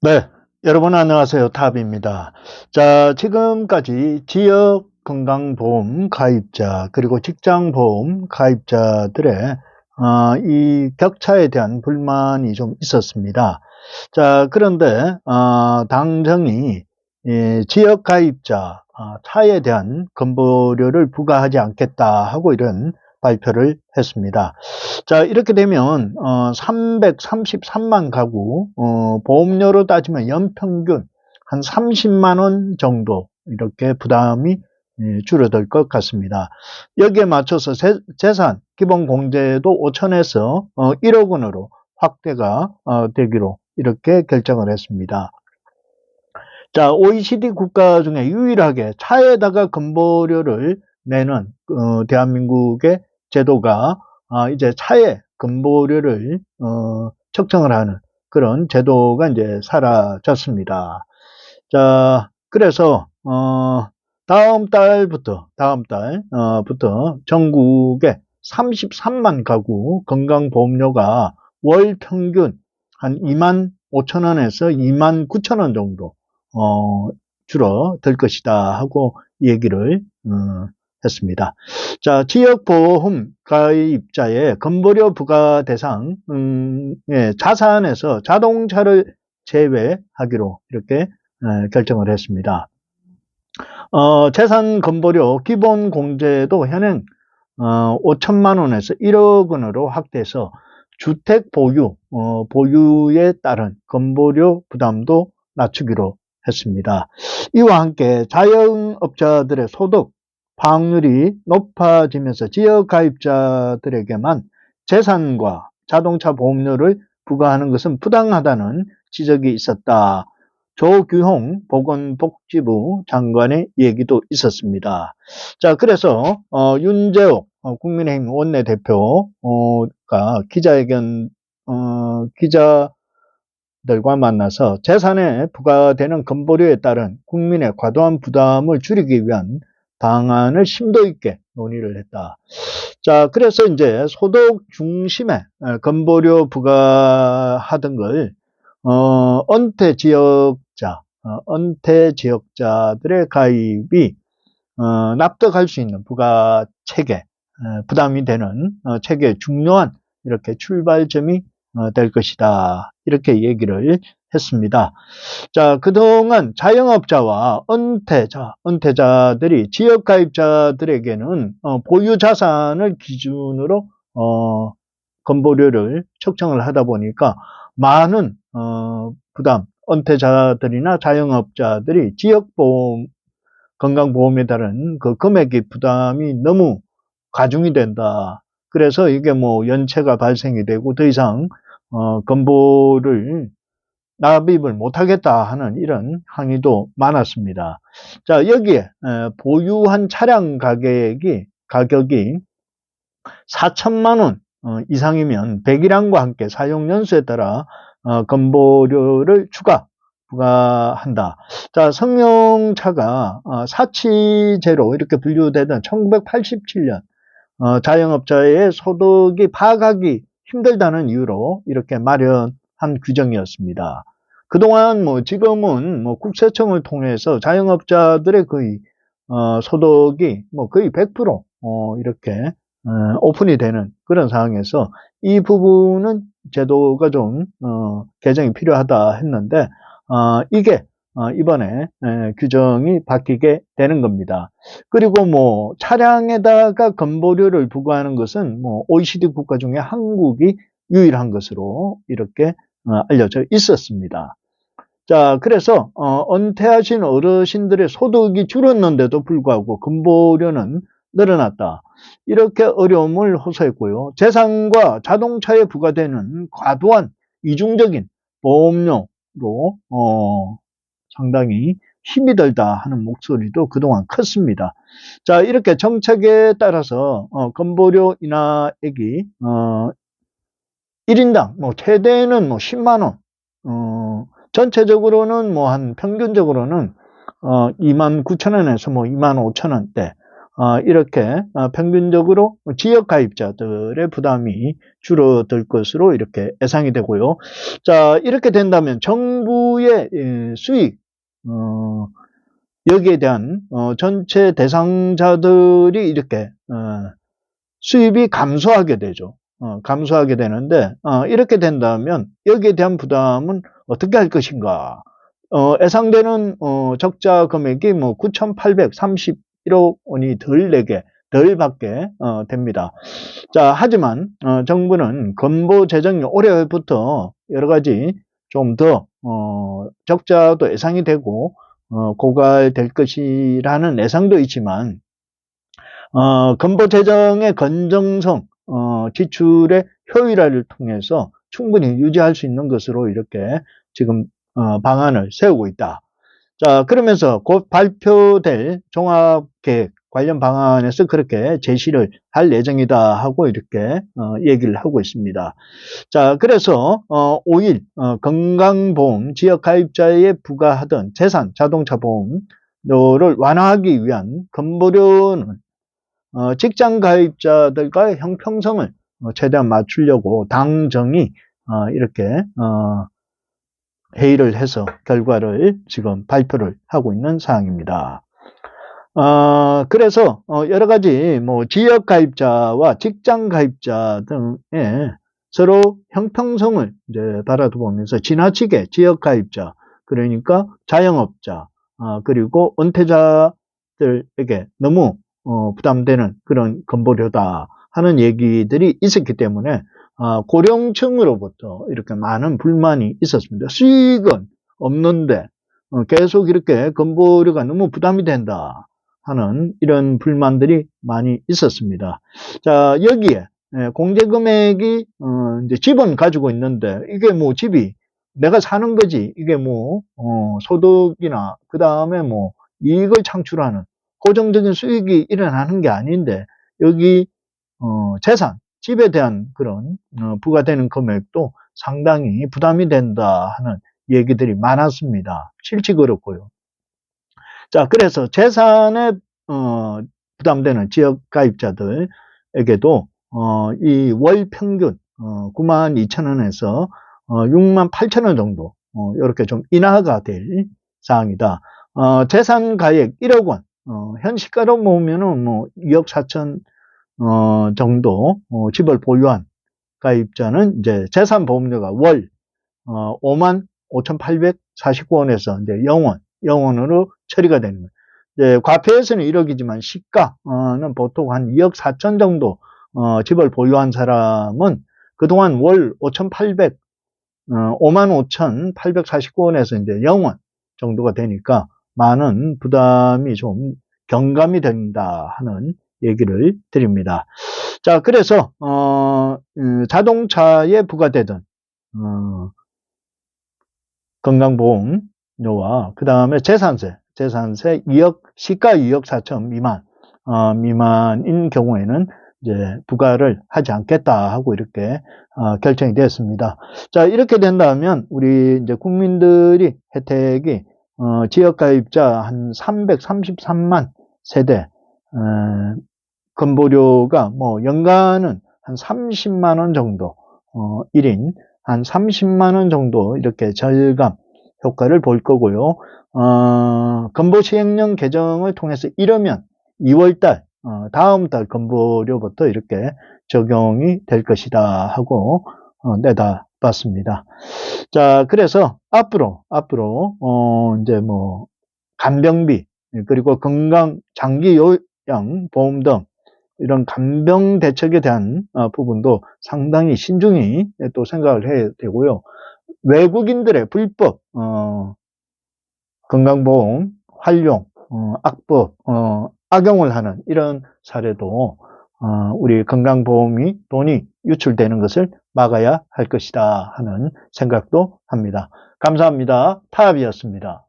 네, 여러분 안녕하세요. 탑입니다. 자, 지금까지 지역 건강보험 가입자 그리고 직장보험 가입자들의 이 격차에 대한 불만이 좀 있었습니다. 자, 그런데 당정이 지역 가입자 차에 대한 건보료를 부과하지 않겠다 하고 이런 발표를 했습니다. 자, 이렇게 되면 333만 가구, 보험료로 따지면 연평균 한 30만 원 정도 이렇게 부담이 줄어들 것 같습니다. 여기에 맞춰서 재산 기본 공제도 5천에서 1억 원으로 확대가 되기로 이렇게 결정을 했습니다. 자, OECD 국가 중에 유일하게 차에다가 건보료를 내는 대한민국의 제도가 이제 차에 건보료를 책정을 하는 그런 제도가 이제 사라졌습니다. 자, 그래서 다음 달부터 전국에 33만 가구 건강보험료가 월 평균 한 2만 5천 원에서 2만 9천 원 정도 줄어들 것이다 하고 얘기를 했습니다. 자, 지역보험 가입자의 건보료 부과 대상 자산에서 자동차를 제외하기로 이렇게 결정을 했습니다. 재산 건보료 기본 공제도 현행 5천만 원에서 1억 원으로 확대해서 주택 보유에 따른 건보료 부담도 낮추기로 했습니다. 이와 함께 자영업자들의 소득 파악률이 높아지면서 지역 가입자들에게만 재산과 자동차 보험료를 부과하는 것은 부당하다는 지적이 있었다. 조규홍 보건복지부 장관의 얘기도 있었습니다. 자, 그래서 윤재옥 국민의힘 원내대표가 기자들과 만나서 재산에 부과되는 건보료에 따른 국민의 과도한 부담을 줄이기 위한 방안을 심도 있게 논의를 했다. 자, 그래서 이제 소득 중심의 건보료 부과하던 걸 은퇴 지역자들의 가입이 납득할 수 있는 부가 체계, 부담이 되는 체계의 중요한 이렇게 출발점이 될 것이다. 이렇게 얘기를 했습니다. 자, 그동안 자영업자와 은퇴자들이 지역 가입자들에게는 보유 자산을 기준으로 건보료를 책정을 하다 보니까 많은 부담, 은퇴자들이나 자영업자들이 지역보험, 건강보험에 따른 그 금액의 부담이 너무 가중이 된다. 그래서 이게 뭐 연체가 발생이 되고 더 이상 건보를 납입을 못하겠다 하는 이런 항의도 많았습니다. 자, 여기에 보유한 차량 가격이 4천만 원 이상이면 배기량과 함께 사용 연수에 따라 건보료를 추가 부과한다. 자, 승용차가 사치제로 이렇게 분류되던 1987년 자영업자의 소득이 파악하기 힘들다는 이유로 이렇게 마련한 규정이었습니다. 그동안 지금은 국세청을 통해서 자영업자들의 거의 소득이 거의 100% 이렇게 오픈이 되는 그런 상황에서 이 부분은 제도가 좀 개정이 필요하다 했는데 이게 이번에 규정이 바뀌게 되는 겁니다. 그리고 차량에다가 건보료를 부과하는 것은 OECD 국가 중에 한국이 유일한 것으로 이렇게 알려져 있었습니다. 자, 그래서 은퇴하신 어르신들의 소득이 줄었는데도 불구하고 건보료는 늘어났다. 이렇게 어려움을 호소했고요. 재산과 자동차에 부과되는 과도한 이중적인 보험료로 상당히 힘이 들다 하는 목소리도 그동안 컸습니다. 자, 이렇게 정책에 따라서 건보료 인하액이 1인당 최대는 10만 원, 전체적으로는 한 평균적으로는 2만 9천 원에서 2만 5천 원대, 이렇게 평균적으로 지역 가입자들의 부담이 줄어들 것으로 이렇게 예상이 되고요. 자, 이렇게 된다면 정부의 수익, 여기에 대한 전체 대상자들이 이렇게 수입이 감소하게 되죠. 감소하게 되는데 이렇게 된다면 여기에 대한 부담은 어떻게 할 것인가? 예상되는 적자 금액이 뭐 9,831억 원이 덜 받게 됩니다. 자, 하지만 정부는 건보 재정이 올해부터 여러 가지 좀 더 적자도 예상이 되고 고갈될 것이라는 예상도 있지만 건보 재정의 건정성, 지출의 효율화를 통해서 충분히 유지할 수 있는 것으로 이렇게 지금 방안을 세우고 있다. 자, 그러면서 곧 발표될 종합계획 관련 방안에서 그렇게 제시를 할 예정이다 하고 이렇게 얘기를 하고 있습니다. 자, 그래서 5일 건강보험 지역가입자에 부과하던 재산 자동차 보험료를 완화하기 위한 건보료는 직장 가입자들과의 형평성을 최대한 맞추려고 당정이 이렇게 회의를 해서 결과를 지금 발표를 하고 있는 사항입니다. 그래서 여러 가지 뭐 지역 가입자와 직장 가입자 등의 서로 형평성을 이제 바라보면서 지나치게 지역 가입자, 그러니까 자영업자, 그리고 은퇴자들에게 너무 부담되는 그런 건보료다 하는 얘기들이 있었기 때문에 고령층으로부터 이렇게 많은 불만이 있었습니다. 수익은 없는데 계속 이렇게 건보료가 너무 부담이 된다 하는 이런 불만들이 많이 있었습니다. 자, 여기에 공제금액이 이제 집은 가지고 있는데 이게 뭐 집이 내가 사는 거지 이게 뭐 소득이나 그 다음에 뭐 이익을 창출하는 고정적인 수익이 일어나는 게 아닌데 여기 재산, 집에 대한 그런 부과되는 금액도 상당히 부담이 된다 하는 얘기들이 많았습니다. 실제 그렇고요. 자, 그래서 재산에 부담되는 지역 가입자들에게도 이 월 평균 92,000원에서 68,000원 정도 이렇게 좀 인하가 될 사항이다. 재산 가액 1억 원, 현 시가로 보면은 뭐 2억 4천 정도 집을 보유한 가입자는 이제 재산 보험료가 월 55,849원에서 이제 0원으로 처리가 되는 거예요. 이제 과표에서는 1억이지만 시가는 보통 한 2억 4천 정도 집을 보유한 사람은 그동안 월 55,849원에서 이제 0원 정도가 되니까 많은 부담이 좀 경감이 된다 하는 얘기를 드립니다. 자, 그래서 자동차에 부과되던 건강보험료와 그 다음에 재산세 2억 시가 2억 4천 미만인 경우에는 이제 부과를 하지 않겠다 하고 이렇게 결정이 되었습니다. 자, 이렇게 된다면 우리 이제 국민들이 혜택이 지역가입자 한 333만 세대 건보료가 뭐 연간은 한 30만 원 정도 1인 한 30만 원 정도 이렇게 절감 효과를 볼 거고요. 건보 시행령 개정을 통해서 이러면 2월달 다음 달 건보료부터 이렇게 적용이 될 것이다 하고 내다봤습니다. 자, 그래서 앞으로 이제 뭐 간병비 그리고 건강 장기 요양 보험 등 이런 간병 대책에 대한 부분도 상당히 신중히 또 생각을 해야 되고요. 외국인들의 불법 건강보험 활용, 악법, 악용을 하는 이런 사례도 우리 건강보험이 돈이 유출되는 것을 막아야 할 것이다 하는 생각도 합니다. 감사합니다. 타압이었습니다.